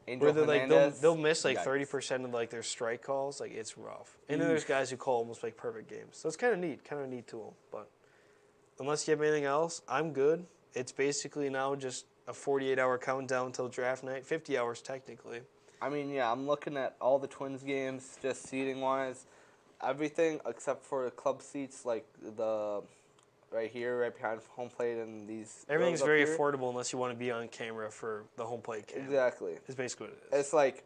Angel Where Hernandez, they'll miss like yikes. 30% of like their strike calls. Like it's rough. And then there's guys who call almost like perfect games. So it's kind of neat tool. But unless you have anything else, I'm good. It's basically now just a 48-hour countdown until draft night. 50 hours technically. I mean, yeah, I'm looking at all the Twins games, just seating-wise. Everything except for the club seats, like the right here, right behind home plate, and these. Everything's rows up very here. affordable unless you want to be on camera for the home plate cam. Exactly. It's basically what it is. It's like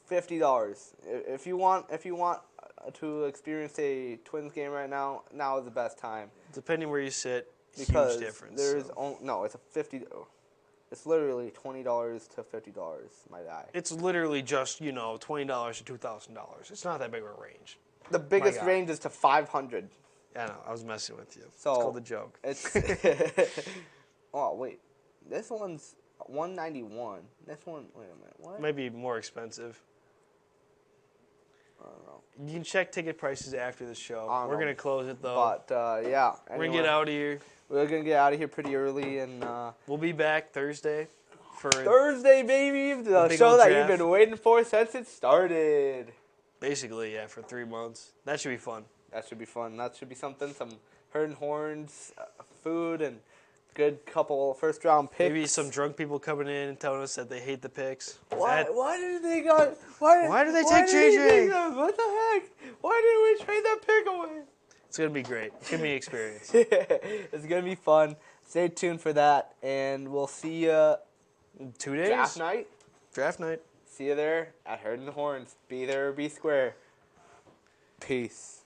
$50. If you want to experience a Twins game right now, now is the best time. Depending where you sit, Because huge difference. there's so. no, it's a $50. It's literally $20 to $50, my guy. It's literally just $20 to $2,000. It's not that big of a range. The biggest God. range is to 500. I know. I was messing with you. So it's called a joke. It's oh wait, this one's $191. This one, wait a minute, what? Might be more expensive. I don't know. You can check ticket prices after the show. I don't We're know. going to close it, though. But yeah, We're going to get out of here. We're gonna get out of here pretty early, and We'll be back Thursday for Thursday, baby, the big show old that draft. you've been waiting for since it started. basically, for 3 months. That should be fun. That should be fun. That should be something. Some herd and horns, food, and good couple first round picks. Maybe some drunk people coming in and telling us that they hate the picks. Why did they go? Why did they take JJ? What the heck? Why did we trade that pick away? It's going to be great. It's going to be an experience. It's gonna be fun. Stay tuned for that, and we'll see you 2 days? draft night. Draft night. See you there at Herd and Horns. Be there or be square. Peace.